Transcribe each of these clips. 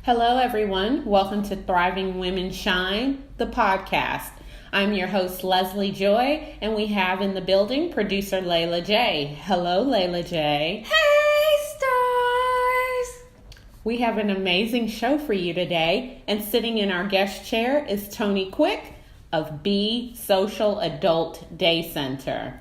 Hello, everyone. Welcome to Thriving Women Shine, the podcast. I'm your host, Leslie Joy, and we have in the building producer Layla J. Hello, Layla J. Hey, stars! We have an amazing show for you today, and sitting in our guest chair is Tonie Quick of Be Social Adult Day Center.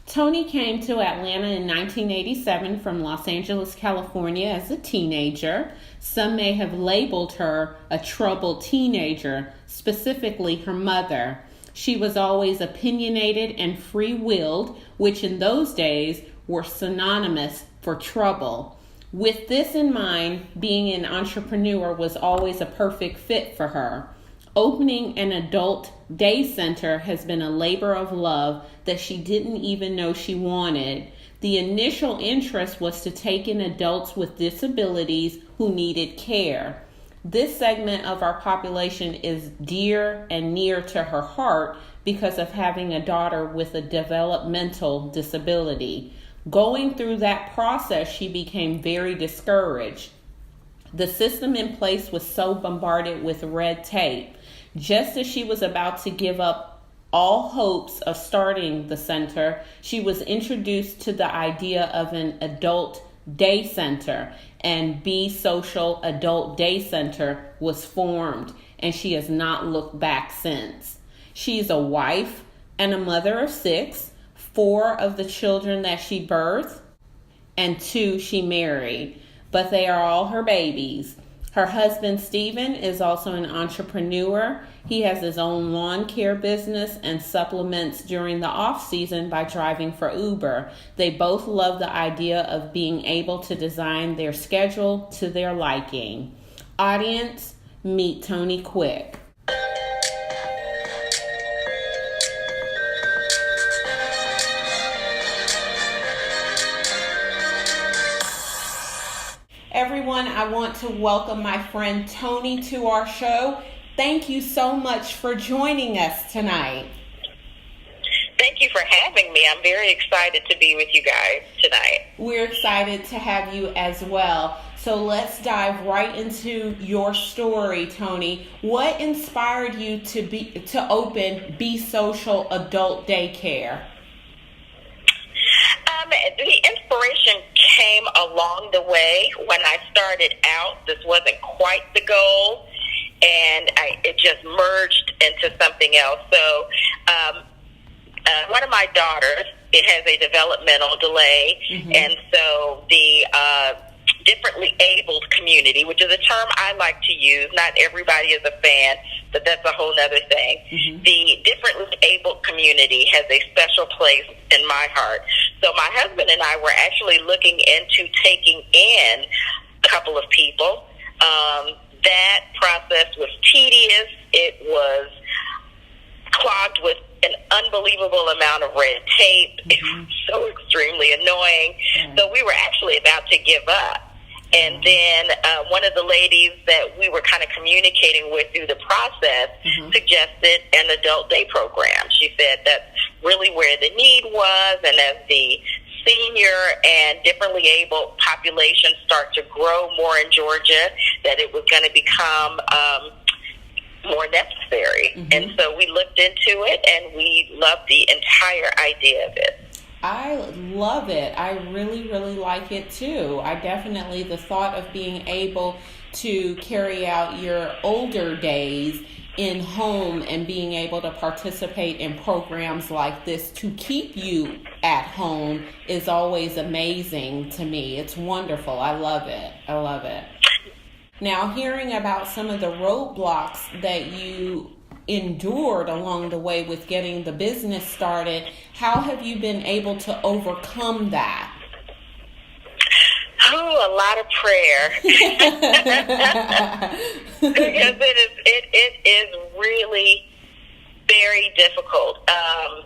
Tonie came to Atlanta in 1987 from Los Angeles, California as a teenager. Some may have labeled her a troubled teenager, specifically her mother. She was always opinionated and free-willed, which in those days were synonymous for trouble. With this in mind, being an entrepreneur was always a perfect fit for her. Opening an adult day center has been a labor of love that she didn't even know she wanted. The initial interest was to take in adults with disabilities who needed care. This segment of our population is dear and near to her heart because of having a daughter with a developmental disability. Going through that process, she became very discouraged. The system in place was so bombarded with red tape. Just as she was about to give up all hopes of starting the center, she was introduced to the idea of an adult day center, and Be Social Adult Day Center was formed, and she has not looked back since. She's a wife and a mother of 6, 4 of the children that she birthed, and 2 she married, but they are all her babies. Her husband, Stephen, is also an entrepreneur. He has his own lawn care business and supplements during the off-season by driving for Uber. They both love the idea of being able to design their schedule to their liking. Audience, meet Tonie Quick. Everyone, I want to welcome my friend Tonie to our show. Thank you so much for joining us tonight. Thank you for having me. I'm very excited to be with you guys tonight. We're excited to have you as well. So let's dive right into your story, Tonie. What inspired you to open Be Social Adult Daycare? The inspiration came along the way when I started out. This wasn't quite the goal, and it just merged into something else. So one of my daughters, it has a developmental delay, and so the differently abled community, which is a term I like to use. Not everybody is a fan, but that's a whole other thing. The differently abled community has a special place in my heart. So my husband and I were actually looking into taking in a couple of people. That process was tedious. It was clogged with an unbelievable amount of red tape. It was so extremely annoying. So we were actually about to give up. And then one of the ladies that we were kind of communicating with through the process suggested an adult day program. She said that's really where the need was, and as the senior and differently able population start to grow more in Georgia, that it was going to become more necessary. And so we looked into it, and we loved the entire idea of it. I love it. I really, really like it too. The thought of being able to carry out your older days in home and being able to participate in programs like this to keep you at home is always amazing to me. It's wonderful. I love it. I love it. Now, hearing about some of the roadblocks that you endured along the way with getting the business started, how have you been able to overcome that? Oh, a lot of prayer. Because it is really very difficult. And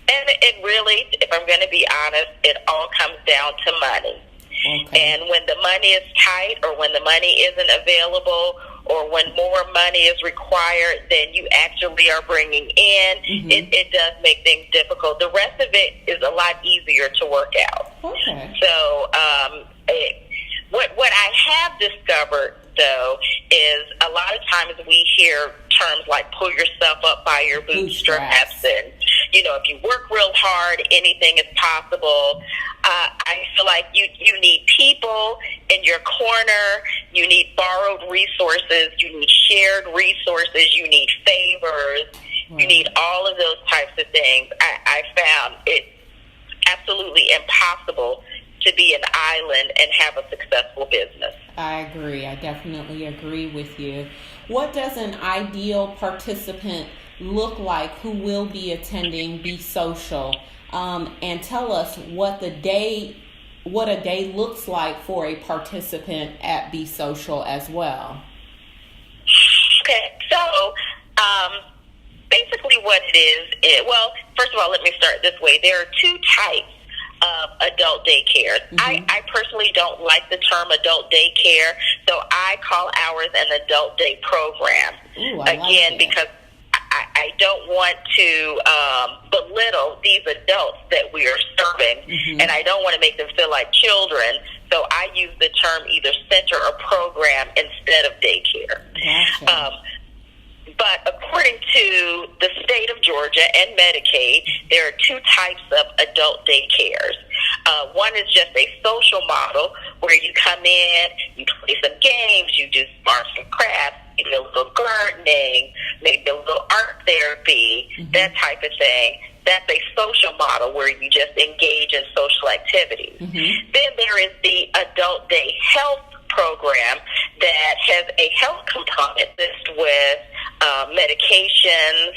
it really, if I'm going to be honest, it all comes down to money. Okay. And when the money is tight, or when the money isn't available, or when more money is required than you actually are bringing in, it does make things difficult. The rest of it is a lot easier to work out. Okay. So what I have discovered though, is a lot of times we hear terms like pull yourself up by your bootstraps, and, if you work real hard, anything is possible. I feel like you need people in your corner. You need borrowed resources. You need shared resources. You need favors. You need all of those types of things. I found it absolutely impossible to be an island and have a successful business. I agree. I definitely agree with you. What does an ideal participant look like who will be attending Be Social? And tell us what a day looks like for a participant at Be Social as well. Okay, so basically what it is, well, first of all, let me start this way. There are two types of adult daycare. I personally don't like the term adult daycare, so I call ours an adult day program. Ooh, Again, because I don't want to belittle these adults that we are serving, and I don't want to make them feel like children, so I use the term either center or program instead of daycare. Gotcha. But according to the state of Georgia and Medicaid, there are two types of adult daycares. One is just a social model where you come in, you play some games, you do arts and crafts, maybe a little gardening, maybe a little art therapy, that type of thing. That's a social model where you just engage in social activities. Then there is the adult day health program that has a health component with medications.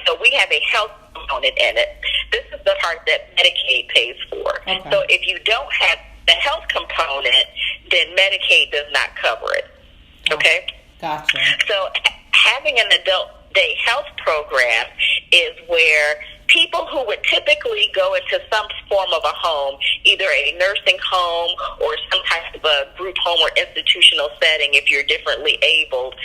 So we have a health component in it. This is the part that Medicaid pays for. Okay. So if you don't have the health component, then Medicaid does not cover it. Okay? Gotcha. So having an adult day health program is where people who would typically go into some form of a home, either a nursing home or some type of a group home or institutional setting if you're differently abled,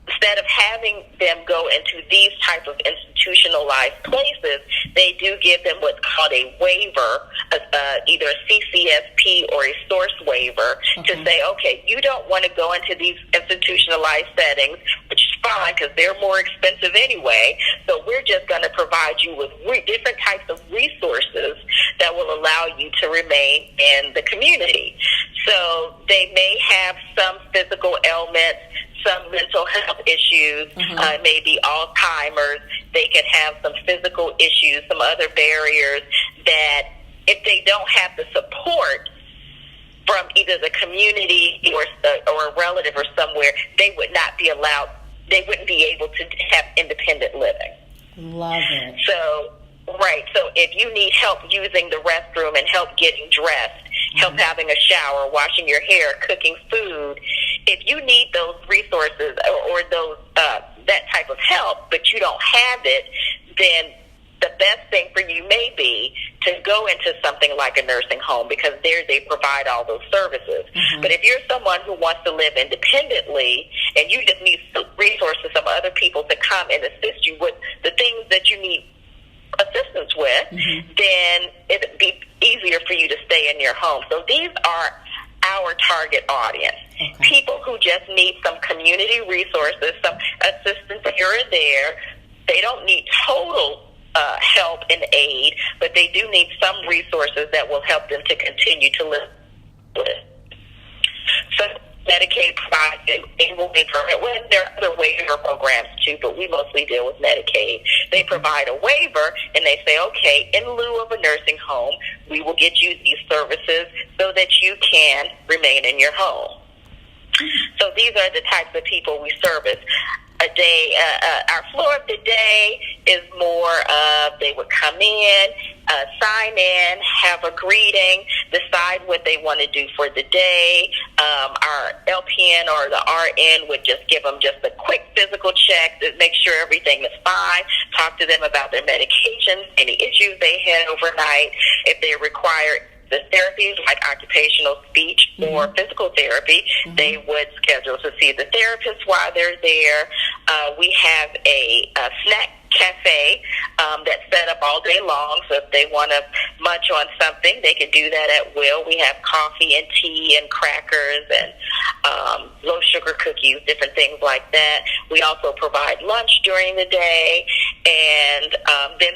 instead of having them go into these type of institutionalized places, they do give them what's called a waiver, either a CCSP or a source waiver, to say, okay, you don't want to go into these institutionalized settings, which is fine because they're more expensive anyway, so we're just going to provide you with different types of resources that will allow you to remain in the community. So they may have some physical ailments, some mental health issues, maybe Alzheimer's. They can have some physical issues, some other barriers that if they don't have the support from either the community or a relative or somewhere, they would not be allowed, they wouldn't be able to have independent living. Love it. So, right. So if you need help using the restroom and help getting dressed, help having a shower, washing your hair, cooking food, if you need those resources or those that type of help, but you don't have it, then the best thing for you may be to go into something like a nursing home, because there they provide all those services. But if you're someone who wants to live independently and you just need some resources, some other people to come and assist you with the things that you need assistance with, then it'd be easier for you to stay in your home. So these are our target audience. People who just need some community resources, some assistance here or there. They don't need total help and aid, but they do need some resources that will help them to continue to live with. So Medicaid provides a waiver. Well, there are other waiver programs too, but we mostly deal with Medicaid. They provide a waiver, and they say, okay, in lieu of a nursing home, we will get you these services so that you can remain in your home. So these are the types of people we service. A day, our floor of the day is more of they would come in, sign in, have a greeting, decide what they want to do for the day. Our LPN or the RN would just give them just a quick physical check to make sure everything is fine, talk to them about their medications, any issues they had overnight. If they require the therapies like occupational speech or physical therapy, they would schedule to see the therapist while they're there. We have a snack cafe that's set up all day long, so if they want to munch on something, they can do that at will. We have coffee and tea and crackers and low sugar cookies, different things like that. We also provide lunch during the day, and then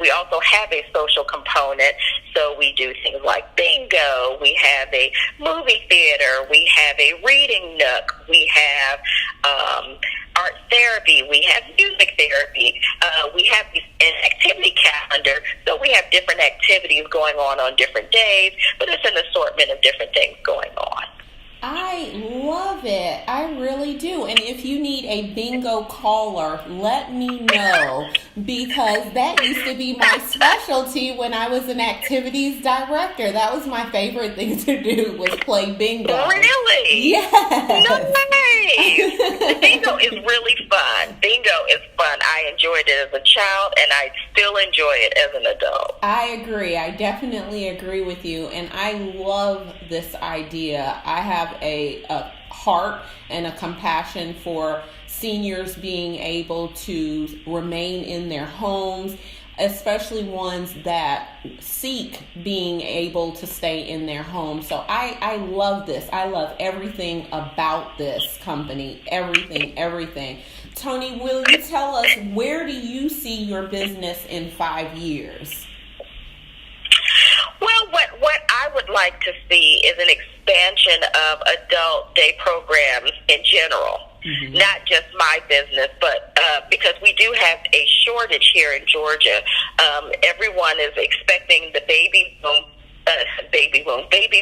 we also have a social component. So we do things like bingo. We have a movie theater. We have a reading nook. We have art therapy. We have music therapy. We have an activity calendar. So we have different activities going on different days, but it's an assortment of different things going on. I love it. I really do. And if you need a bingo caller, let me know, because that used to be my specialty when I was an activities director. That was my favorite thing to do, was play bingo. Really? Yes. No way. Bingo is really fun. Bingo is fun. I enjoyed it as a child, and I still enjoy it as an adult. I agree. I definitely agree with you. And I love this idea. I have a heart and a compassion for seniors being able to remain in their homes, especially ones that seek being able to stay in their home. So I love this. I love everything about this company. Everything. Tonie, will you tell us, where do you see your business in 5 years? Well, what I would like to see is an expansion of adult day programs in general. Mm-hmm. Not just my business, but because we do have a shortage here in Georgia. Everyone is expecting the baby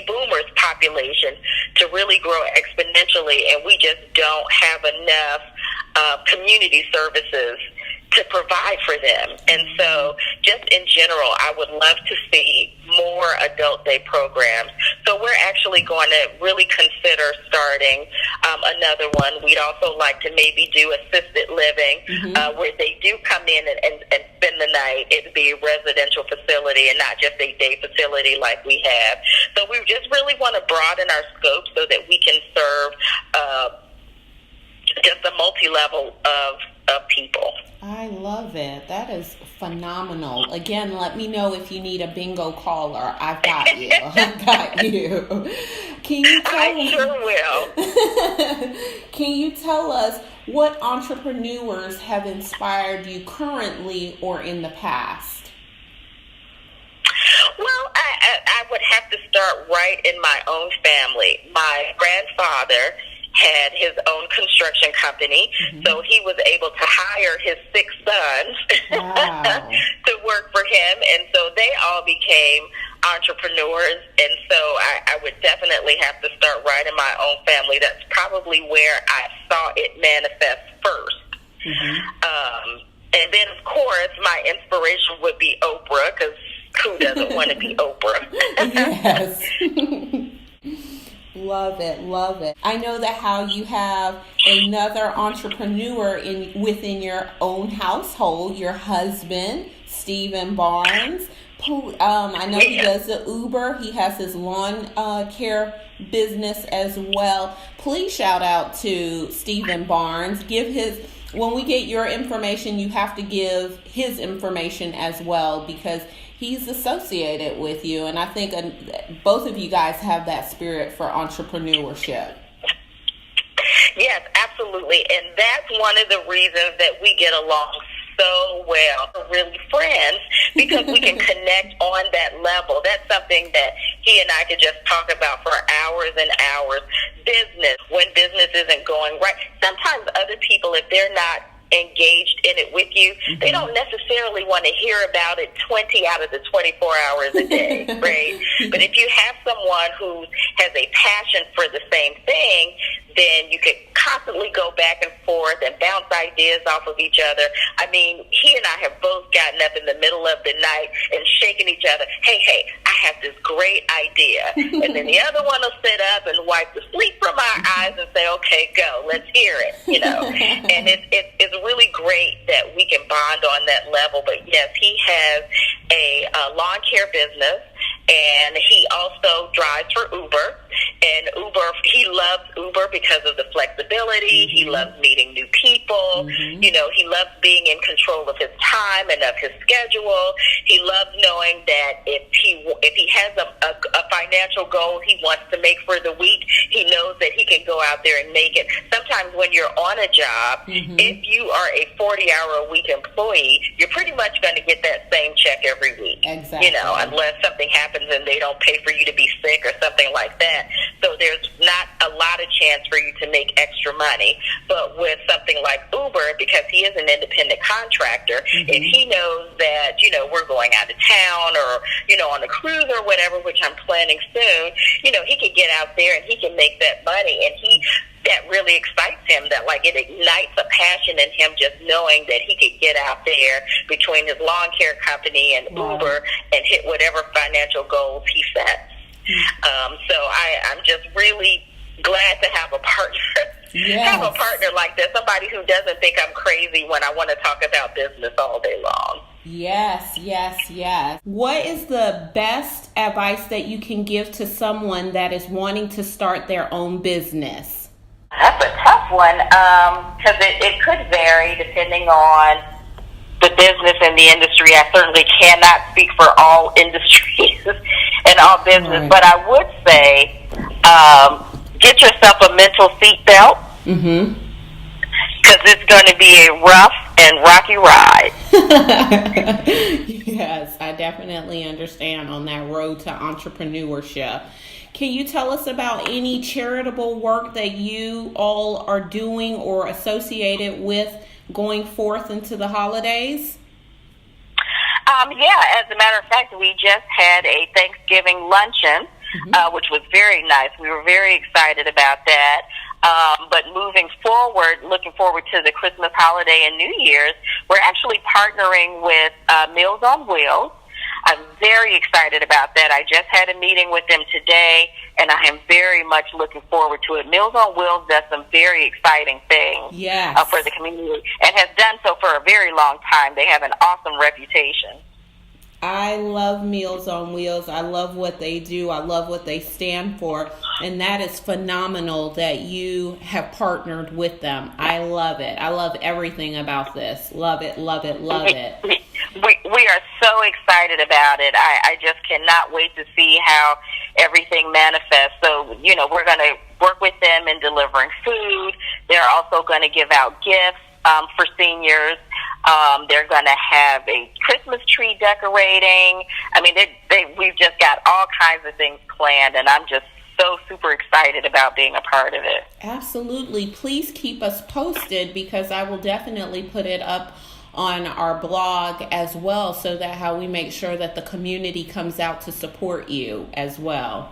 boomers population to really grow exponentially, and we just don't have enough community services to provide for them. And so just in general, I would love to see more adult day programs. So we're actually going to really consider starting another one. We'd also like to maybe do assisted living, where they do come in and spend the night. It'd be a residential facility and not just a day facility like we have. So we just really want to broaden our scope so that we can serve just a multi-level of people. I love it. That is phenomenal. Again, let me know if you need a bingo caller. I've got you. I've got you. Can you tell I sure will. Can you tell us what entrepreneurs have inspired you currently or in the past? Well, I would have to start right in my own family. My grandfather had his own construction company, so he was able to hire his 6 sons to work for him, and so they all became entrepreneurs, and so I would definitely have to start right in my own family. That's probably where I saw it manifest first. And then, of course, my inspiration would be Oprah, because who doesn't want to be Oprah? Yes. Love it. I know that how you have another entrepreneur within your own household, your husband, Stephen Barnes. I know he does the Uber. He has his lawn care business as well. Please shout out to Stephen Barnes. When we get your information, you have to give his information as well, because he's associated with you, and I think both of you guys have that spirit for entrepreneurship. Yes, absolutely, and that's one of the reasons that we get along so well. We're really friends because we can connect on that level. That's something that he and I could just talk about for hours and hours. Business, when business isn't going right. Sometimes other people, if they're not engaged in it with you, they don't necessarily want to hear about it 20 out of the 24 hours a day, right? But if you have someone who has a passion for the same thing, then you could constantly go back and forth and bounce ideas off of each other. I mean, he and I have both gotten up in the middle of the night and shaken each other. Hey, I have this great idea. And then the other one will sit up and wipe the sleep from our eyes and say, okay, go, let's hear it, And it's really great that we can bond on that level. But yes, he has a lawn care business, and he also drives for Uber. And Uber, he loves Uber because of the flexibility. He loves meeting new people. people. You know, he loves being in control of his time and of his schedule. He loves knowing that if he has a financial goal he wants to make for the week, he knows that he can go out there and make it. Sometimes when you're on a job, if you are a 40-hour-a-week employee, you're pretty much going to get that same check every week. Exactly. You know, unless something happens and they don't pay for you to be sick or something like that. So there's not a lot of chance for you to make extra money. But with something like Uber, because he is an independent contractor, if he knows that, you know, we're going out of town or, you know, on a cruise or whatever, which I'm planning soon, you know, he can get out there and he can make that money. And that really excites him, that like it ignites a passion in him just knowing that he could get out there between his lawn care company and Uber and hit whatever financial goals he sets. So I'm just really glad to have a partner. Have a partner like that, somebody who doesn't think I'm crazy when I want to talk about business all day long. Yes. What is the best advice that you can give to someone that is wanting to start their own business? That's a tough one, because it could vary depending on the business and the industry. I certainly cannot speak for all industries and all business, but I would say get yourself a mental seatbelt, because it's going to be a rough and rocky ride. Yes, I definitely understand on that road to entrepreneurship. Can you tell us about any charitable work that you all are doing or associated with going forth into the holidays? Yeah, as a matter of fact, we just had a Thanksgiving luncheon, which was very nice. We were very excited about that. But moving forward, looking forward to the Christmas holiday and New Year's, we're actually partnering with Meals on Wheels. I'm very excited about that. I just had a meeting with them today, and I am very much looking forward to it. Meals on Wheels does some very exciting things for the community and has done so for a very long time. They have an awesome reputation. I love Meals on Wheels. I love what they do. I love what they stand for. And that is phenomenal that you have partnered with them. I love it. I love everything about this. Love it. We are so excited about it. I just cannot wait to see how everything manifests. So, you know, we're going to work with them in delivering food. They're also going to give out gifts for seniors. They're going to have a Christmas tree decorating. I mean, we've just got all kinds of things planned, and I'm just so super excited about being a part of it. Absolutely. Please keep us posted, because I will definitely put it up on our blog as well, so that how we make sure that the community comes out to support you as well.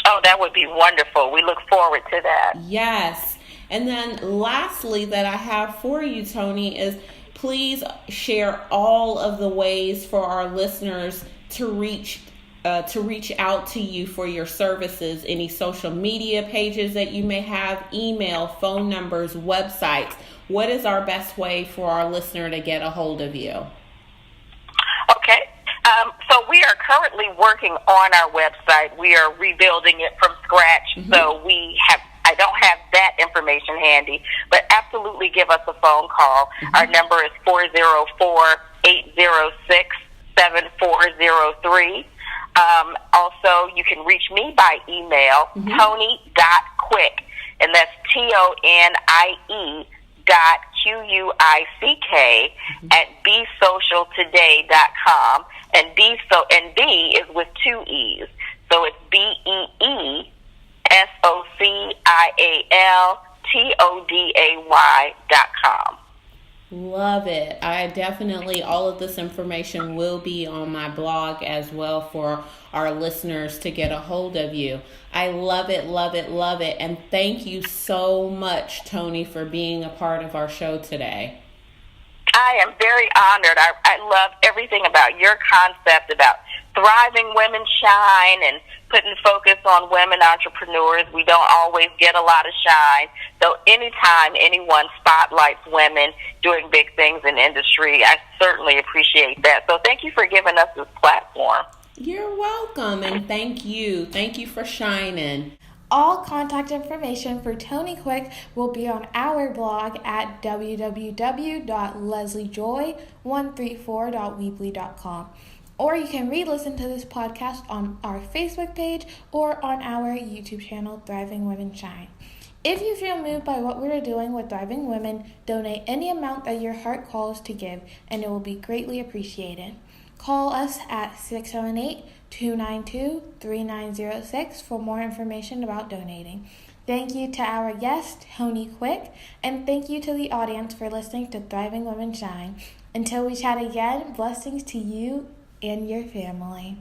Oh, that would be wonderful. We look forward to that. Yes. And then lastly that I have for you, Tonie, is please share all of the ways for our listeners to reach out to you for your services, any social media pages that you may have, email, phone numbers, websites. What is our best way for our listener to get a hold of you? Okay. So we are currently working on our website. We are rebuilding it from scratch. So I don't have that information handy, but absolutely give us a phone call. Our number is 404-806-7403. Also, you can reach me by email, Tonie.quick, and that's TONIE.QUICK at besocialtoday.com, and B is with two E's, so it's BEESOCIALTODAY.com. Love it. I definitely, all of this information will be on my blog as well for our listeners to get a hold of you. I love it. And thank you so much, Tonie, for being a part of our show today. I am very honored. I love everything about your concept about thriving women shine and putting focus on women entrepreneurs. We don't always get a lot of shine. So anytime anyone spotlights women doing big things in industry, I certainly appreciate that. So thank you for giving us this platform. You're welcome, and thank you. Thank you for shining. All contact information for Tonie Quick will be on our blog at www.lesliejoy134.weebly.com. Or you can re-listen to this podcast on our Facebook page or on our YouTube channel, Thriving Women Shine. If you feel moved by what we are doing with Thriving Women, donate any amount that your heart calls to give, and it will be greatly appreciated. Call us at 678-292-3906 for more information about donating. Thank you to our guest, Tonie Quick, and thank you to the audience for listening to Thriving Women Shine. Until we chat again, blessings to you and your family.